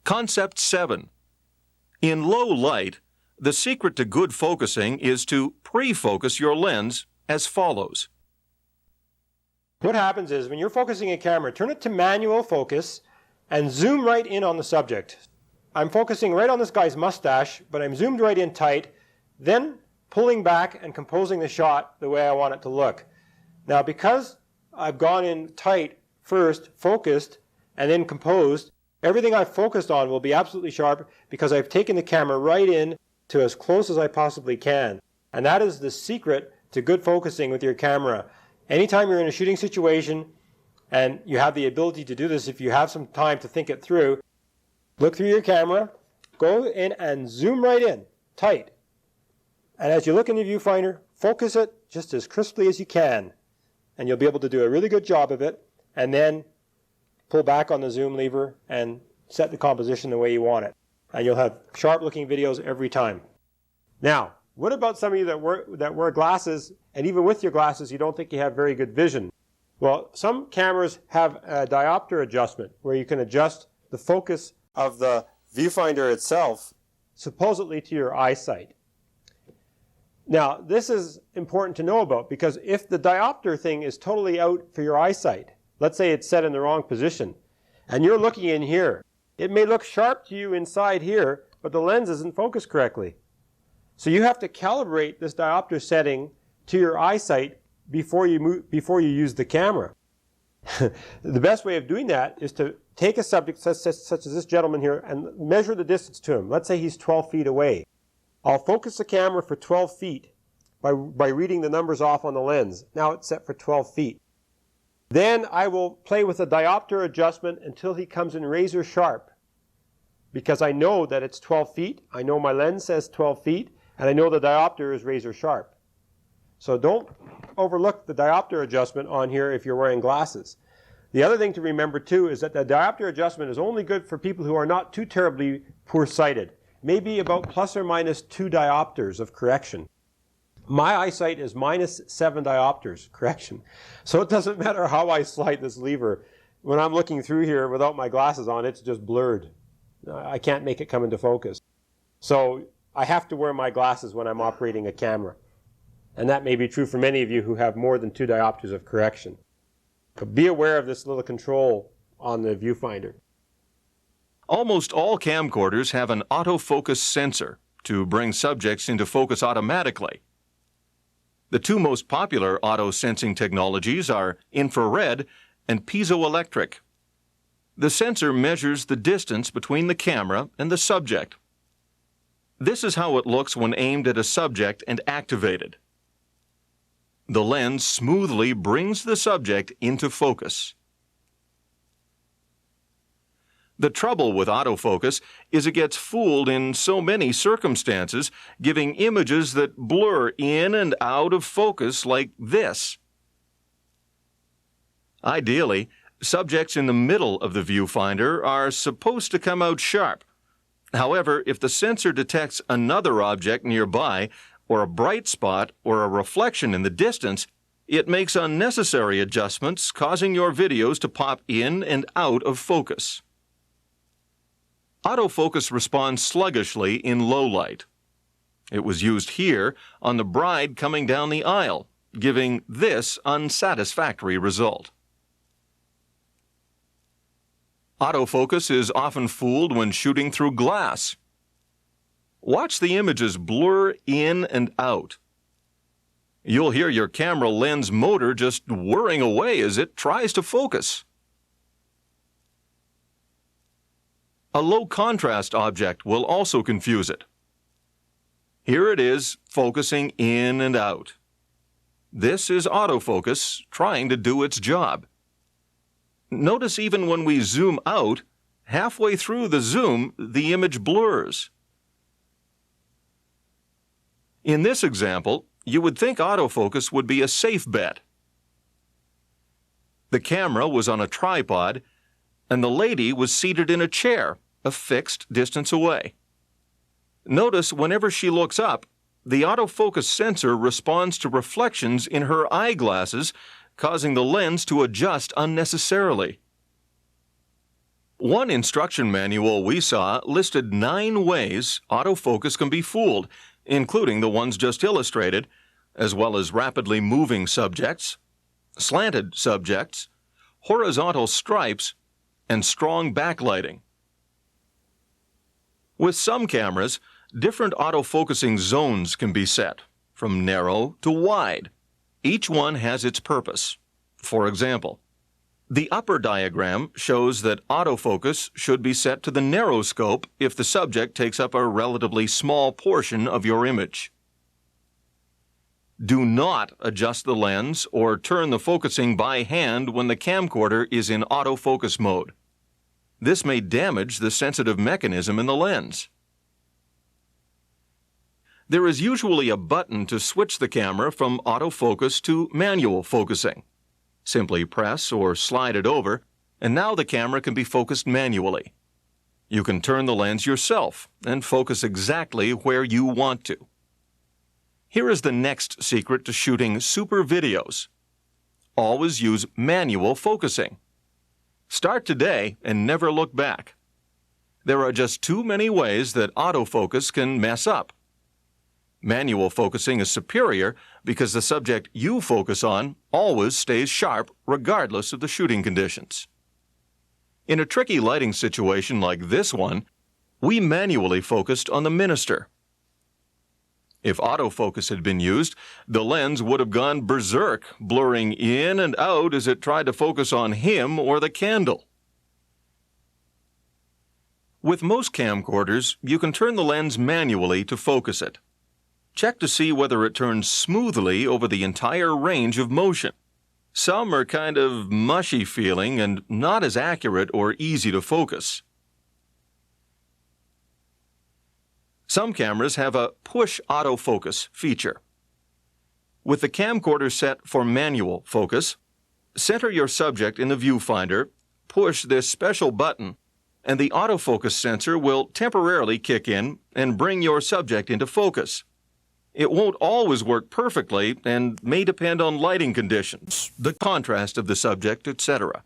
Concept 7. In low light, the secret to good focusing is to pre-focus your lens as follows. What happens is when you're focusing a camera, turn it to manual focus and zoom right in on the subject. I'm focusing right on this guy's mustache, but I'm zoomed right in tight, then pulling back and composing the shot the way I want it to look. Now, because I've gone in tight first, focused, and then composed, everything I've focused on will be absolutely sharp because I've taken the camera right in to as close as I possibly can. And that is the secret to good focusing with your camera. Anytime you're in a shooting situation, and you have the ability to do this if you have some time to think it through, look through your camera, go in and zoom right in, tight. And as you look in the viewfinder, focus it just as crisply as you can. And you'll be able to do a really good job of it, and then pull back on the zoom lever and set the composition the way you want it. And you'll have sharp looking videos every time. Now, what about some of you that wear glasses, and even with your glasses you don't think you have very good vision? Well, some cameras have a diopter adjustment where you can adjust the focus of the viewfinder itself supposedly to your eyesight. Now, this is important to know about because if the diopter thing is totally out for your eyesight, let's say it's set in the wrong position, and you're looking in here, it may look sharp to you inside here, but the lens isn't focused correctly. So you have to calibrate this diopter setting to your eyesight before you use the camera. The best way of doing that is to take a subject such as this gentleman here and measure the distance to him. Let's say he's 12 feet away. I'll focus the camera for 12 feet by reading the numbers off on the lens. Now it's set for 12 feet. Then I will play with the diopter adjustment until he comes in razor sharp, because I know that it's 12 feet, I know my lens says 12 feet, and I know the diopter is razor sharp. So don't overlook the diopter adjustment on here if you're wearing glasses. The other thing to remember too is that the diopter adjustment is only good for people who are not too terribly poor-sighted. Maybe about plus or minus 2 diopters of correction. My eyesight is minus 7 diopters, correction. So it doesn't matter how I slide this lever. When I'm looking through here without my glasses on, it's just blurred. I can't make it come into focus. So I have to wear my glasses when I'm operating a camera. And that may be true for many of you who have more than 2 diopters of correction. But be aware of this little control on the viewfinder. Almost all camcorders have an autofocus sensor to bring subjects into focus automatically. The two most popular auto-sensing technologies are infrared and piezoelectric. The sensor measures the distance between the camera and the subject. This is how it looks when aimed at a subject and activated. The lens smoothly brings the subject into focus. The trouble with autofocus is it gets fooled in so many circumstances, giving images that blur in and out of focus like this. Ideally, subjects in the middle of the viewfinder are supposed to come out sharp. However, if the sensor detects another object nearby, or a bright spot, or a reflection in the distance, it makes unnecessary adjustments, causing your videos to pop in and out of focus. Autofocus responds sluggishly in low light. It was used here on the bride coming down the aisle, giving this unsatisfactory result. Autofocus is often fooled when shooting through glass. Watch the images blur in and out. You'll hear your camera lens motor just whirring away as it tries to focus. A low-contrast object will also confuse it. Here it is, focusing in and out. This is autofocus trying to do its job. Notice even when we zoom out, halfway through the zoom, the image blurs. In this example, you would think autofocus would be a safe bet. The camera was on a tripod, and the lady was seated in a chair, a fixed distance away. Notice whenever she looks up, the autofocus sensor responds to reflections in her eyeglasses, causing the lens to adjust unnecessarily. One instruction manual we saw listed 9 ways autofocus can be fooled, including the ones just illustrated, as well as rapidly moving subjects, slanted subjects, horizontal stripes, and strong backlighting. With some cameras, different autofocusing zones can be set, from narrow to wide. Each one has its purpose. For example, the upper diagram shows that autofocus should be set to the narrow scope if the subject takes up a relatively small portion of your image. Do not adjust the lens or turn the focusing by hand when the camcorder is in autofocus mode. This may damage the sensitive mechanism in the lens. There is usually a button to switch the camera from autofocus to manual focusing. Simply press or slide it over, and now the camera can be focused manually. You can turn the lens yourself and focus exactly where you want to. Here is the next secret to shooting super videos. Always use manual focusing. Start today and never look back. There are just too many ways that autofocus can mess up. Manual focusing is superior because the subject you focus on always stays sharp regardless of the shooting conditions. In a tricky lighting situation like this one, we manually focused on the minister. If autofocus had been used, the lens would have gone berserk, blurring in and out as it tried to focus on him or the candle. With most camcorders, you can turn the lens manually to focus it. Check to see whether it turns smoothly over the entire range of motion. Some are kind of mushy feeling and not as accurate or easy to focus. Some cameras have a push autofocus feature. With the camcorder set for manual focus, center your subject in the viewfinder, push this special button, and the autofocus sensor will temporarily kick in and bring your subject into focus. It won't always work perfectly and may depend on lighting conditions, the contrast of the subject, etc.